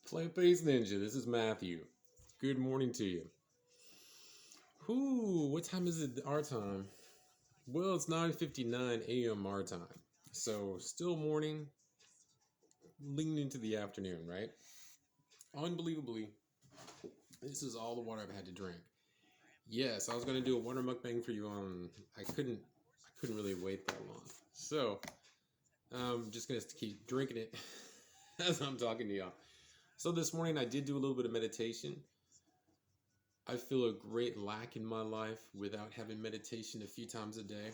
Plant-based Ninja, this is Matthew. Good morning to you. Whoo, what time is it our time? Well, it's 9:59 a.m. our time. So, still morning, leaning into the afternoon, right? Unbelievably, this is all the water I've had to drink. Yes, I was going to do a water mukbang for you on I couldn't really wait that long. So, I'm just going to keep drinking it as I'm talking to y'all. So, this morning I did do a little bit of meditation. I feel a great lack in my life without having meditation a few times a day.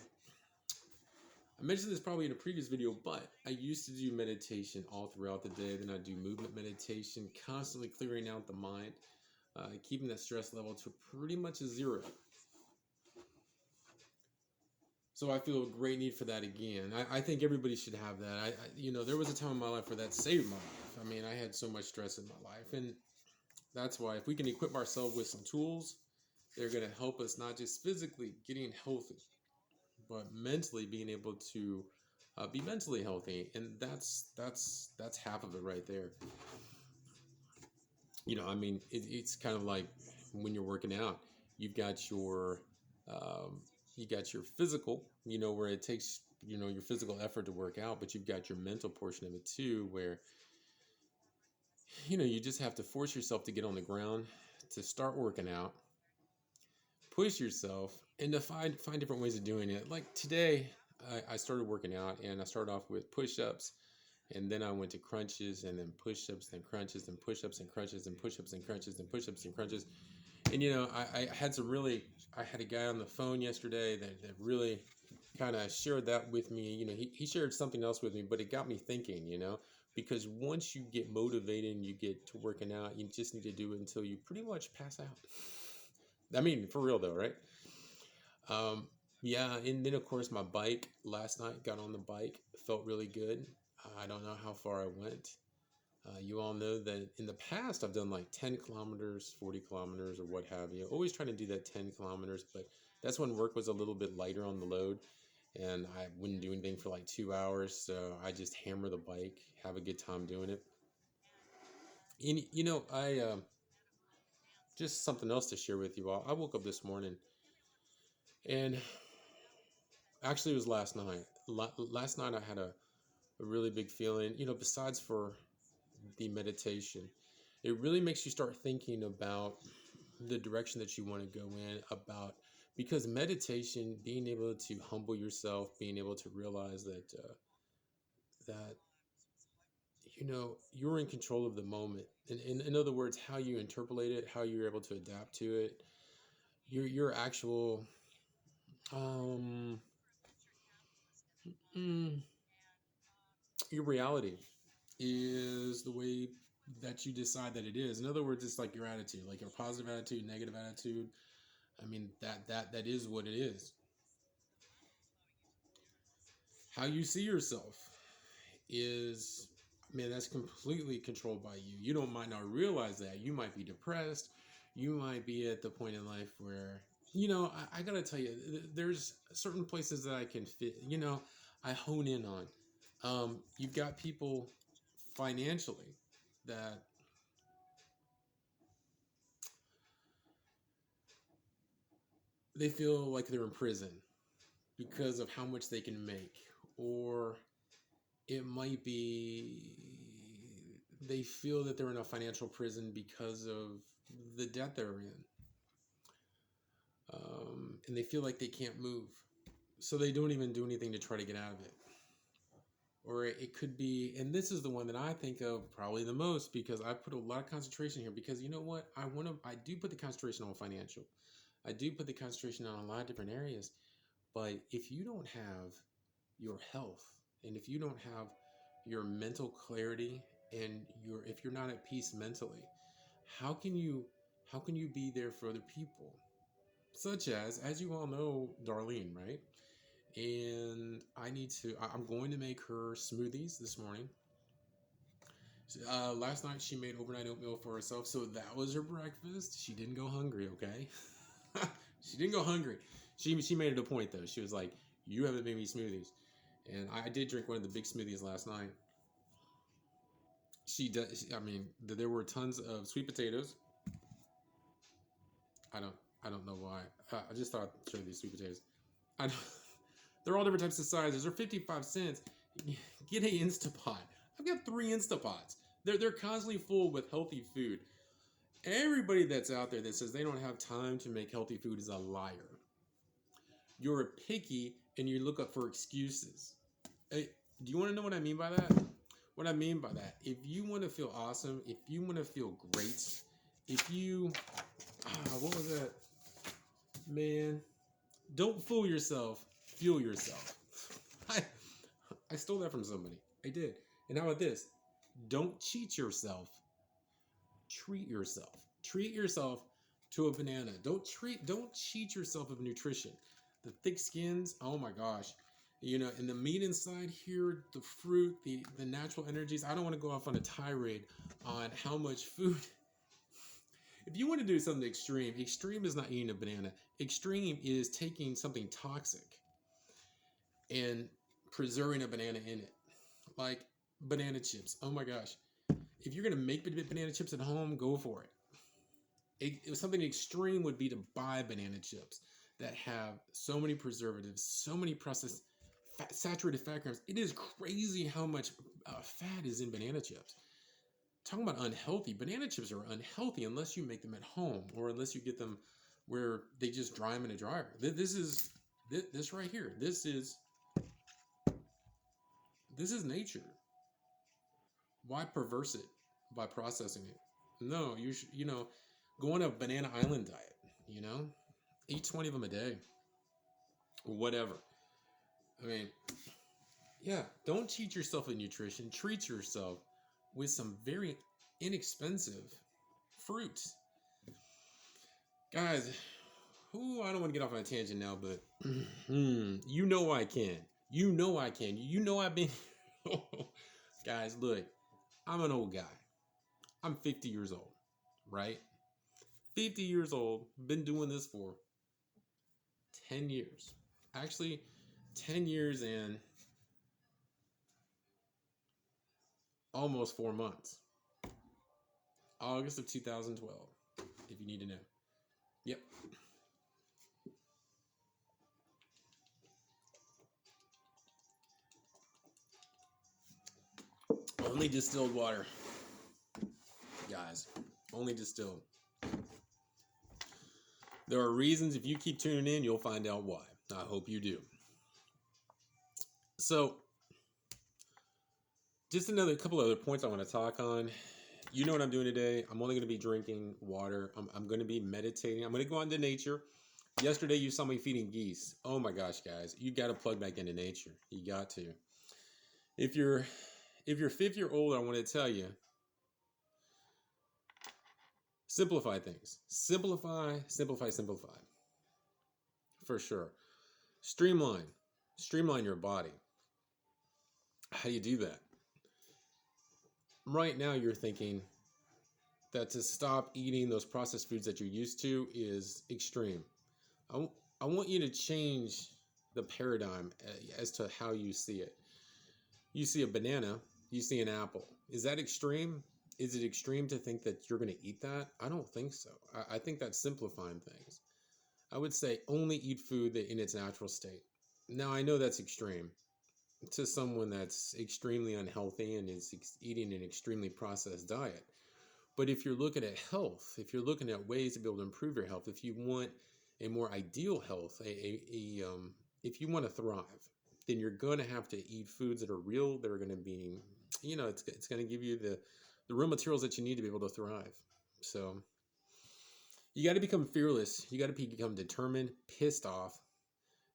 I mentioned this probably in a previous video, but I used to do meditation all throughout the day. Then I do movement meditation, constantly clearing out the mind, keeping that stress level to pretty much a zero. So I feel a great need for that again. I think everybody should have that. There was a time in my life where that saved my life. I mean, I had so much stress in my life, and that's why if we can equip ourselves with some tools, they're going to help us not just physically getting healthy, but mentally being able to be mentally healthy, and that's half of it right there. I mean, it's kind of like when you're working out, you've got your um, you got your physical, where it takes your physical effort to work out, but you've got your mental portion of it too, where you just have to force yourself to get on the ground, to start working out, push yourself, and to find different ways of doing it. Like today, I started working out, and I started off with push-ups, and then I went to crunches, and then push-ups, then crunches, then push-ups and crunches, and push-ups and crunches, and push-ups and crunches. And I had I had a guy on the phone yesterday that really kind of shared that with me. He shared something else with me, but it got me thinking, because once you get motivated and you get to working out, you just need to do it until you pretty much pass out. I mean, for real though, right? Um, yeah, and then of course my bike last night, got on the bike, felt really good. I don't know how far I went. You all know that in the past I've done like 10 kilometers, 40 kilometers, or what have you. Always trying to do that 10 kilometers, but that's when work was a little bit lighter on the load, and I wouldn't do anything for like 2 hours. So I just hammer the bike, have a good time doing it. And I just something else to share with you all. I woke up this morning, and actually it was last night. Last night I had a really big feeling. Besides for the meditation, it really makes you start thinking about the direction that you want to go in, about because meditation, being able to humble yourself, being able to realize that you're in control of the moment, and in other words, how you interpolate it, how you're able to adapt to it, your actual um mm, your reality is the way that you decide that it is. In other words, it's like your attitude, like your positive attitude, negative attitude. I mean, that is what it is. How you see yourself is, man, that's completely controlled by you. You don't might not realize that. You might be depressed. You might be at the point in life where, I gotta tell you, there's certain places that I can fit, I hone in on. You've got people financially that they feel like they're in prison because of how much they can make, or it might be they feel that they're in a financial prison because of the debt they're in, and they feel like they can't move, so they don't even do anything to try to get out of it. Or it could be, and this is the one that I think of probably the most, because I put a lot of concentration here, because you know what, I do put the concentration on financial, I do put the concentration on a lot of different areas. But if you don't have your health, and if you don't have your mental clarity, and if you're not at peace mentally, how can you be there for other people? Such as you all know, Darlene, right? And I'm going to make her smoothies this morning. Last night she made overnight oatmeal for herself, so that was her breakfast. She didn't go hungry, okay? She didn't go hungry. She made it a point though. She was like, "You haven't made me smoothies," and I did drink one of the big smoothies last night. She does. I mean, there were tons of sweet potatoes. I don't. I don't know why. I just thought I'd show you these sweet potatoes. I don't, they're all different types of sizes. They're 55 cents. Get a Instapot. I've got 3 Instapots. They're constantly full with healthy food. Everybody that's out there that says they don't have time to make healthy food is a liar. You're picky and you look up for excuses. Hey, do you want to know what I mean by that? What I mean by that, if you want to feel awesome, if you want to feel great, if you, what was that? Man, don't fool yourself, fuel yourself. I, I stole that from somebody. I did. And how about this? Don't cheat yourself. Treat yourself. Treat yourself to a banana. Don't cheat yourself of nutrition. The thick skins, oh my gosh. You know, and the meat inside here, the fruit, the natural energies. I don't want to go off on a tirade on how much food. If you want to do something extreme, extreme is not eating a banana. Extreme is taking something toxic and preserving a banana in it. Like banana chips. Oh my gosh. If you're going to make banana chips at home, go for it. Something extreme would be to buy banana chips that have so many preservatives, so many processed saturated fat grams. It is crazy how much fat is in banana chips. Talking about unhealthy, banana chips are unhealthy unless you make them at home or unless you get them where they just dry them in a dryer. This right here. This is nature. Why perverse it by processing it? No, go on a banana island diet, eat 20 of them a day or whatever. I mean, yeah, don't cheat yourself in nutrition. Treat yourself with some very inexpensive fruits. Guys, I don't want to get off on a tangent now, but you know I can. You know I can. You know I've been... Guys, look, I'm an old guy. I'm 50 years old, right? 50 years old, been doing this for 10 years. Actually, 10 years and almost 4 months. August of 2012, if you need to know. Yep. Only distilled water. Guys, only distilled. There are reasons. If you keep tuning in, you'll find out why. I hope you do. So, just another couple other points I want to talk on. You know what I'm doing today. I'm only going to be drinking water. I'm going to be meditating. I'm going to go out into nature. Yesterday, you saw me feeding geese. Oh my gosh, guys. You got to plug back into nature. You got to. If you're 50 or older, I want to tell you, simplify things. Simplify. For sure. Streamline your body. How do you do that? Right now, you're thinking that to stop eating those processed foods that you're used to is extreme. I want you to change the paradigm as to how you see it. You see a banana, you see an apple. Is that extreme? Is it extreme to think that you're going to eat that? I don't think so. I think that's simplifying things. I would say only eat food in its natural state. Now, I know that's extreme to someone that's extremely unhealthy and is eating an extremely processed diet. But if you're looking at health, if you're looking at ways to be able to improve your health, if you want a more ideal health, if you want to thrive, then you're going to have to eat foods that are real. That are going to be, it's going to give you the real materials that you need to be able to thrive. So you got to become fearless. You got to become determined, pissed off.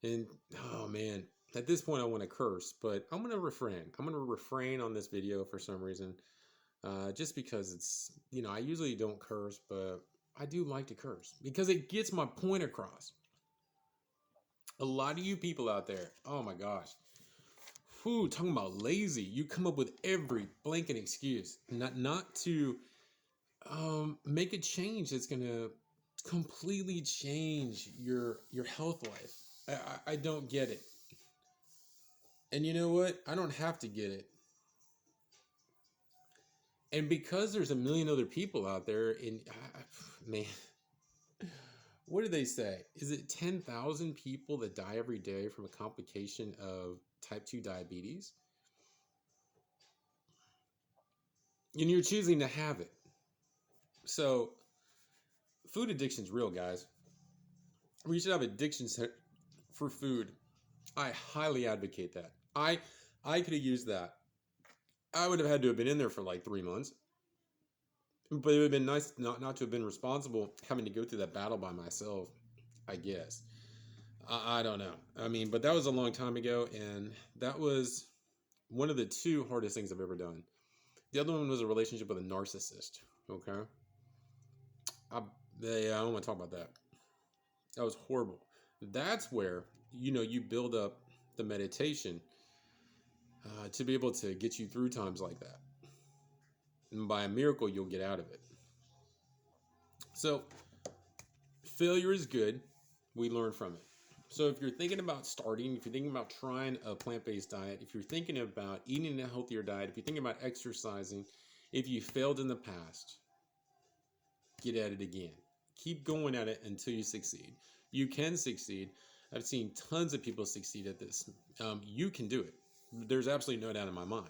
And, oh man, at this point I want to curse, but I'm going to refrain. I'm going to refrain on this video for some reason. Just because it's, I usually don't curse, but I do like to curse because it gets my point across. A lot of you people out there, oh my gosh, talking about lazy, you come up with every blanket excuse, not to make a change that's going to completely change your health life. I don't get it. And you know what? I don't have to get it. And because there's a million other people out there, and man, what do they say? Is it 10,000 people that die every day from a complication of type 2 diabetes? And you're choosing to have it. So, food addiction is real, guys. We should have addictions for food. I highly advocate that. I could have used that. I would have had to have been in there for like 3 months, but it would have been nice not to have been responsible having to go through that battle by myself. I guess. I don't know. I mean, but that was a long time ago, and that was one of the two hardest things I've ever done. The other one was a relationship with a narcissist. Okay, I, I don't want to talk about that. That was horrible. That's where you build up the meditation to be able to get you through times like that, and by a miracle, you'll get out of it. So failure is good. We learn from it. So if you're thinking about starting, if you're thinking about trying a plant-based diet, if you're thinking about eating a healthier diet, if you're thinking about exercising, if you failed in the past, get at it again. Keep going at it until you succeed. You can succeed. I've seen tons of people succeed at this. You can do it. There's absolutely no doubt in my mind.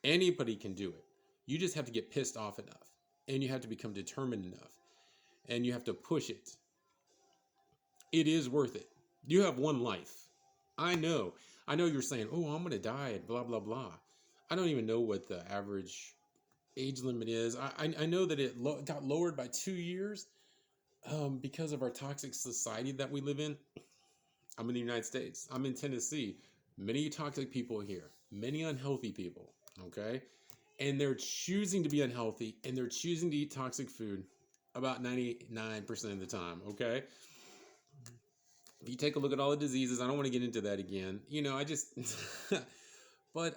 Anybody can do it. You just have to get pissed off enough, and you have to become determined enough, and you have to push it. It is worth it. You have one life. I know. I know you're saying, "Oh, I'm going to die at blah blah blah." I don't even know what the average age limit is. I know that it got lowered by 2 years because of our toxic society that we live in. I'm in the United States. I'm in Tennessee. Many toxic people here. Many unhealthy people. Okay, and they're choosing to be unhealthy, and they're choosing to eat toxic food about 99% of the time. Okay. If you take a look at all the diseases, I don't want to get into that again. I just but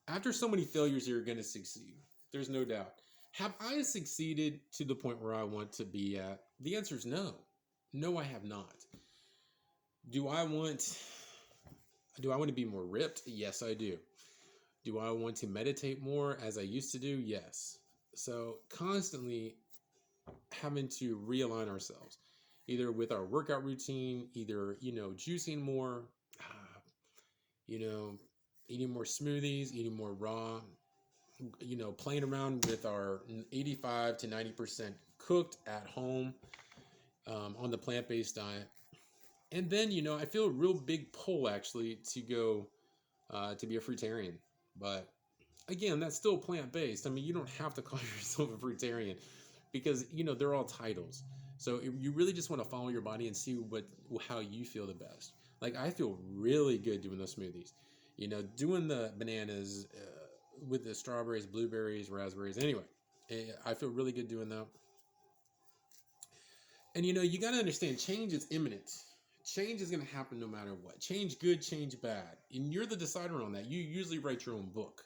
after so many failures, you're going to succeed. There's no doubt. Have I succeeded to the point where I want to be at? The answer is no. No, I have not. Do I want to be more ripped? Yes, I do. Do I want to meditate more as I used to do? Yes. So constantly having to realign ourselves, either with our workout routine, either juicing more, you know, eating more smoothies, eating more raw, playing around with our 85 to 90% cooked at home on the plant-based diet. And then, I feel a real big pull actually to go to be a fruitarian. But again, that's still plant-based. I mean, you don't have to call yourself a fruitarian because, they're all titles. So you really just want to follow your body and see how you feel the best. Like I feel really good doing those smoothies. Doing the bananas with the strawberries, blueberries, raspberries. Anyway, I feel really good doing that. And you got to understand change is imminent. Change is going to happen no matter what. Change good, change bad. And you're the decider on that. You usually write your own book.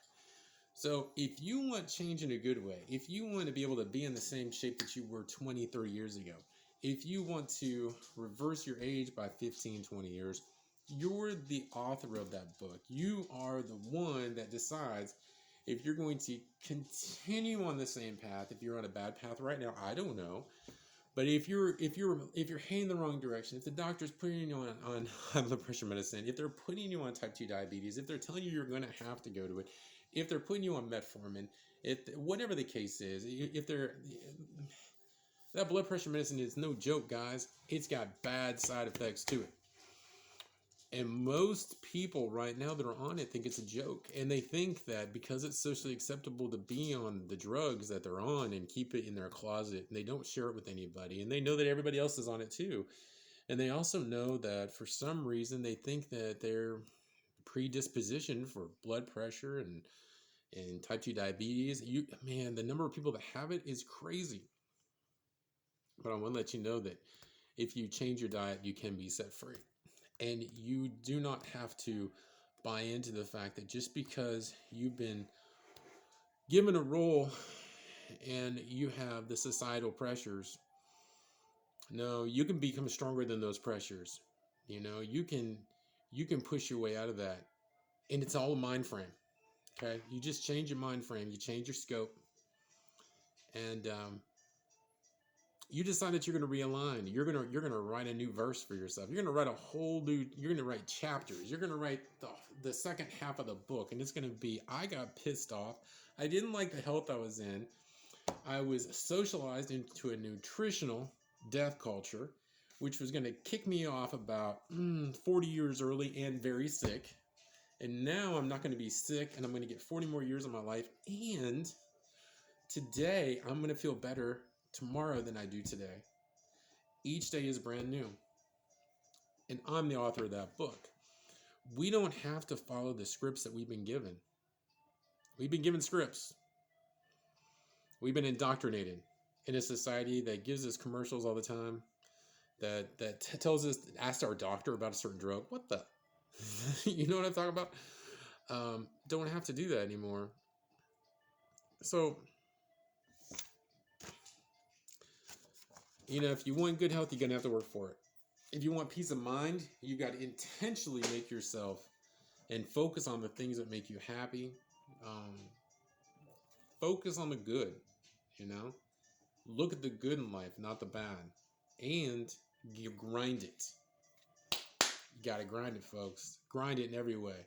So if you want change in a good way, if you want to be able to be in the same shape that you were 20, 30 years ago, if you want to reverse your age by 15, 20 years, you're the author of that book. You are the one that decides if you're going to continue on the same path, if you're on a bad path right now, I don't know. But if you're heading the wrong direction, if the doctor's putting you on high blood pressure medicine, if they're putting you on type 2 diabetes, if they're telling you you're going to have to go to it, if they're putting you on metformin, if whatever the case is, if they're that blood pressure medicine is no joke, guys. It's got bad side effects to it. And most people right now that are on it think it's a joke. And they think that because it's socially acceptable to be on the drugs that they're on and keep it in their closet, and they don't share it with anybody. And they know that everybody else is on it too. And they also know that for some reason they think that they're predispositioned for blood pressure and type 2 diabetes. Man, the number of people that have it is crazy. But I want to let you know that if you change your diet, you can be set free. And you do not have to buy into the fact that just because you've been given a role and you have the societal pressures, no, you can become stronger than those pressures. You can push your way out of that. And it's all a mind frame. Okay, you just change your mind frame, you change your scope, and you decide that you're going to realign. You're gonna write a new verse for yourself. You're going to write a whole new. You're going to write chapters. You're going to write the second half of the book, and it's going to be, I got pissed off. I didn't like the health I was in. I was socialized into a nutritional death culture, which was going to kick me off about 40 years early and very sick. And now I'm not going to be sick, and I'm going to get 40 more years of my life. And today, I'm going to feel better tomorrow than I do today. Each day is brand new. And I'm the author of that book. We don't have to follow the scripts that we've been given. We've been given scripts. We've been indoctrinated in a society that gives us commercials all the time, that tells us, ask our doctor about a certain drug. What the? You know what I'm talking about? Don't have to do that anymore. So, if you want good health, you're going to have to work for it. If you want peace of mind, you got to intentionally make yourself and focus on the things that make you happy. Focus on the good, Look at the good in life, not the bad. And you grind it. You got to grind it, folks. Grind it in every way.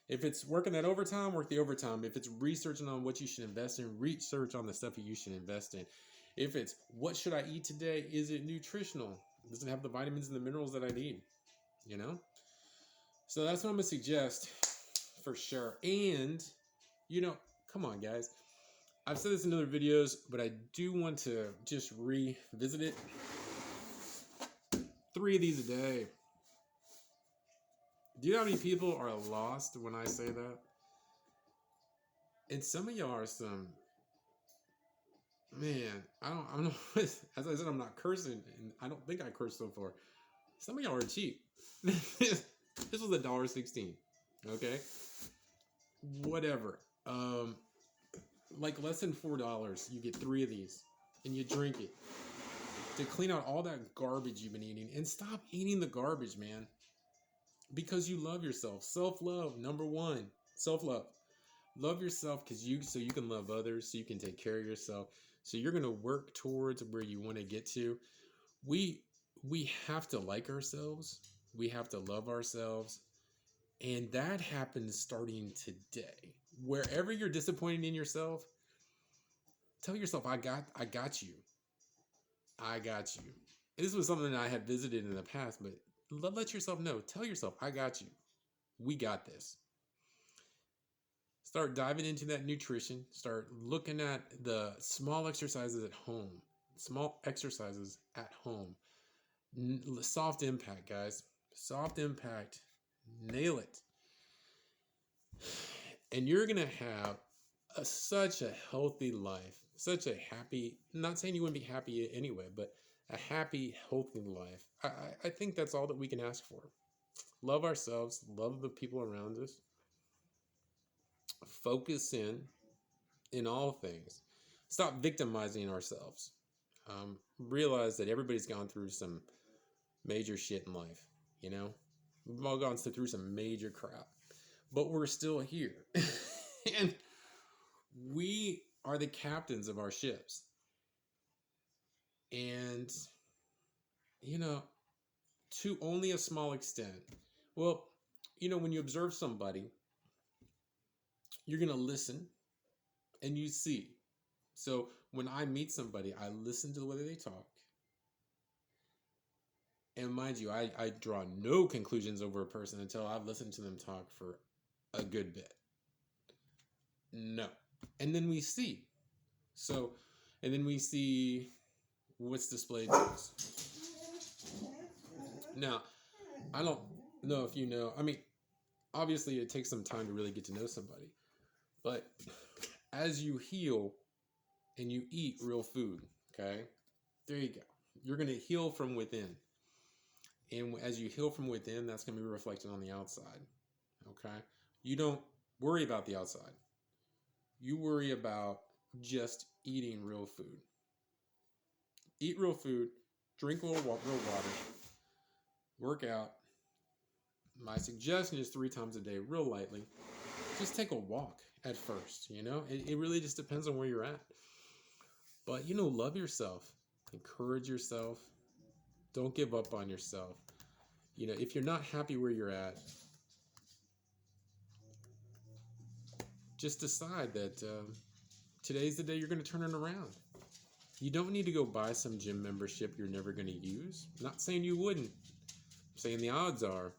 If it's working that overtime, work the overtime. If it's researching on what you should invest in, research on the stuff that you should invest in. If it's, what should I eat today? Is it nutritional? Does it have the vitamins and the minerals that I need? So that's what I'm going to suggest for sure. And, come on, guys. I've said this in other videos, but I do want to just revisit it. 3 of these a day. Do you know how many people are lost when I say that? And some of y'all are some, man, I don't know. As I said, I'm not cursing, and I don't think I cursed so far. Some of y'all are cheap. This was $1.16. Okay? Whatever. Like less than $4, you get 3 of these, and you drink it to clean out all that garbage you've been eating. And stop eating the garbage, man, because you love yourself. Self-love, number 1. Self-love. Love yourself so you can love others, so you can take care of yourself, so you're going to work towards where you want to get to. We have to like ourselves. We have to love ourselves. And that happens starting today. Wherever you're disappointed in yourself, tell yourself, I got you. I got you. This was something that I had visited in the past, but let yourself know. Tell yourself, I got you. We got this. Start diving into that nutrition. Start looking at the small exercises at home. Small exercises at home. Soft impact, guys. Soft impact. Nail it. And you're going to have such a healthy life. Such a happy, not saying you wouldn't be happy anyway, but a happy, healthy life. I think that's all that we can ask for. Love ourselves. Love the people around us. Focus in all things. Stop victimizing ourselves. Realize that everybody's gone through some major shit in life. We've all gone through some major crap, but we're still here. And we are the captains of our ships. And, to only a small extent. Well, when you observe somebody, you're going to listen and you see. So when I meet somebody, I listen to the way they talk. And mind you, I draw no conclusions over a person until I've listened to them talk for a good bit. No. And then we see. So, and then we see what's displayed to us. Now, I don't know if you know. I mean, obviously it takes some time to really get to know somebody. But as you heal and you eat real food, okay? There you go. You're going to heal from within. And as you heal from within, that's going to be reflected on the outside. Okay? You don't worry about the outside. You worry about just eating real food. Eat real food. Drink real water. Work out. My suggestion is 3 times a day, real lightly. Just take a walk at first. It really just depends on where you're at. But love yourself, encourage yourself, don't give up on yourself. If you're not happy where you're at, just decide that today's the day you're going to turn it around. You don't need to go buy some gym membership you're never going to use. I'm not saying you wouldn't. I'm saying the odds are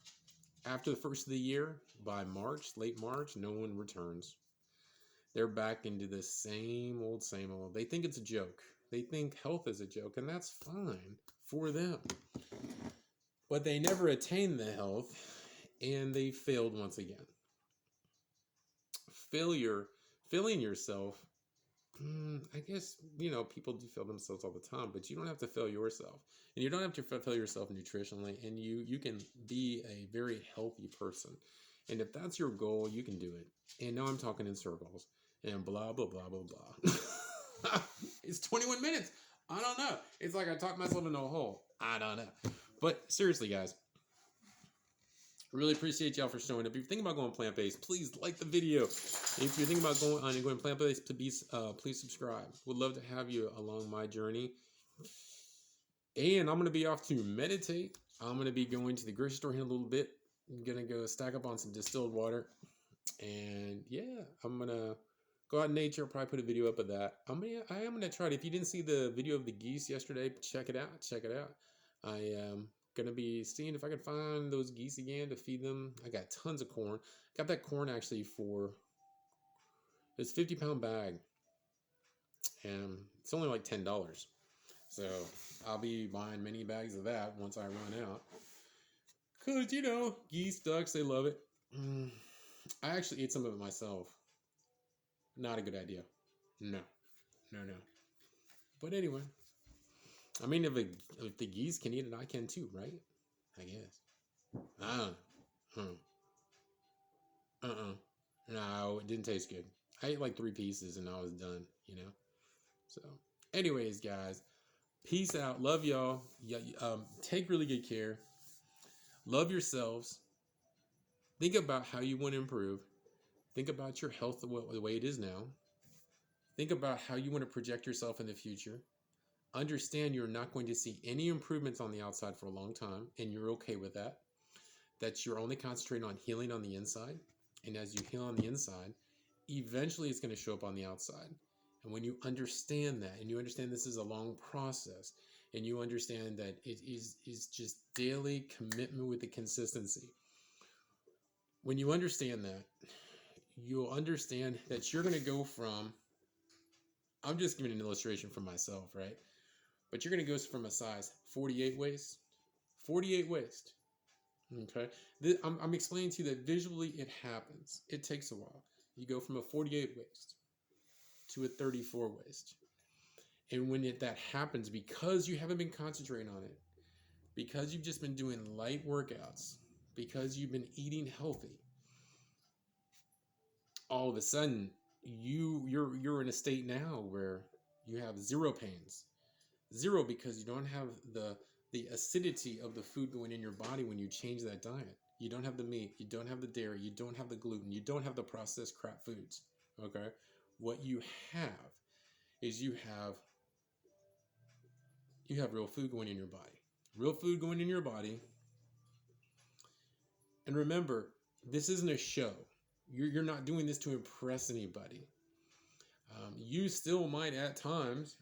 after the first of the year, by March, late March, no one returns. They're back into the same old, same old. They think it's a joke. They think health is a joke, and that's fine for them. But they never attain the health, and they failed once again. Failing yourself, I guess, people do fail themselves all the time, but you don't have to fail yourself. And you don't have to fail yourself nutritionally, and you can be a very healthy person. And if that's your goal, you can do it. And now I'm talking in circles and blah, blah, blah, blah, blah. It's 21 minutes. I don't know. It's like I talked myself into a hole. I don't know. But seriously, guys, really appreciate y'all for showing up. If you're thinking about going plant-based, please like the video. If you're thinking about going plant-based, please subscribe. Would love to have you along my journey. And I'm going to be off to meditate. I'm going to be going to the grocery store in a little bit. I'm going to go stack up on some distilled water. And yeah, I'm going to go out in nature. I'll probably put a video up of that. I am going to try it. If you didn't see the video of the geese yesterday, check it out. Check it out. I am going to be seeing if I can find those geese again to feed them. I got tons of corn. Got that corn actually for this 50-pound bag. And it's only like $10. So I'll be buying many bags of that once I run out. Because, geese, ducks, they love it. I actually ate some of it myself. Not a good idea. No. But anyway. I mean, if the geese can eat it, I can too, right? I guess. No, it didn't taste good. I ate like 3 pieces and I was done, So, anyways, guys. Peace out. Love y'all. Take really good care. Love yourselves. Think about how you want to improve. Think about your health the way it is now. Think about how you want to project yourself in the future. Understand you're not going to see any improvements on the outside for a long time, and you're okay with that. That you're only concentrating on healing on the inside. And as you heal on the inside, eventually it's going to show up on the outside. And when you understand that, and you understand this is a long process, and you understand that it is just daily commitment with the consistency. When you understand that, you'll understand that you're going to go from, I'm just giving an illustration for myself, right? But you're going to go from a size 48 waist, okay? I'm explaining to you that visually it happens. It takes a while. You go from a 48 waist to a 34 waist. And when that happens, because you haven't been concentrating on it, because you've just been doing light workouts, because you've been eating healthy, all of a sudden you're in a state now where you have zero pains. Zero, because you don't have the acidity of the food going in your body when you change that diet. You don't have the meat, you don't have the dairy, you don't have the gluten, you don't have the processed crap foods. Okay? What you have is you have real food going in your body. Real food going in your body. And remember, this isn't a show. You're not doing this to impress anybody. You still might at times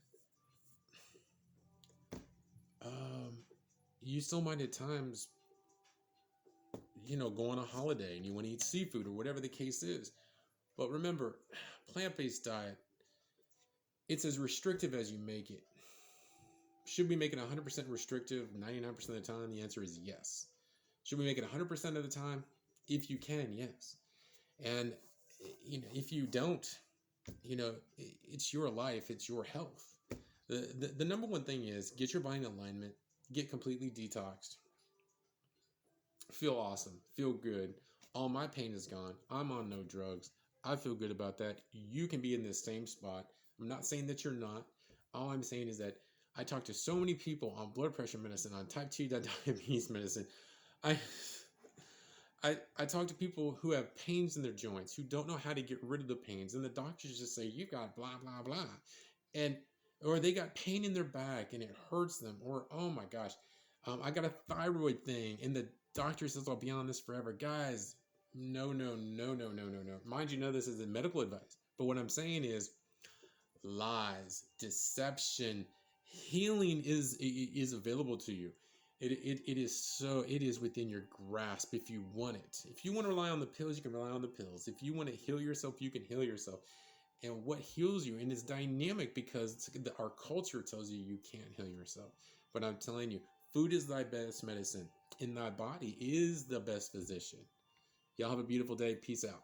go on a holiday and you want to eat seafood or whatever the case is. But remember, plant-based diet, it's as restrictive as you make it. Should we make it 100% restrictive 99% of the time? The answer is yes. Should we make it 100% of the time? If you can, yes. And, if you don't, it's your life, it's your health. The number one thing is get your body in alignment, get completely detoxed, feel awesome, feel good. All my pain is gone. I'm on no drugs. I feel good about that. You can be in this same spot. I'm not saying that you're not. All I'm saying is that I talk to so many people on blood pressure medicine, on type 2 diabetes medicine. I talk to people who have pains in their joints, who don't know how to get rid of the pains, and the doctors just say, you got blah, blah, blah. And, or they got pain in their back and it hurts them, or, oh my gosh, I got a thyroid thing, and the doctor says I'll be on this forever. Guys, no, no, no, no, no, no, no. Mind you, know this is medical advice, but what I'm saying is lies, deception, healing is available to you. It is so, it is within your grasp if you want it. If you want to rely on the pills, you can rely on the pills. If you want to heal yourself, you can heal yourself. And what heals you, and it's dynamic because our culture tells you can't heal yourself. But I'm telling you, food is thy best medicine, and thy body is the best physician. Y'all have a beautiful day. Peace out.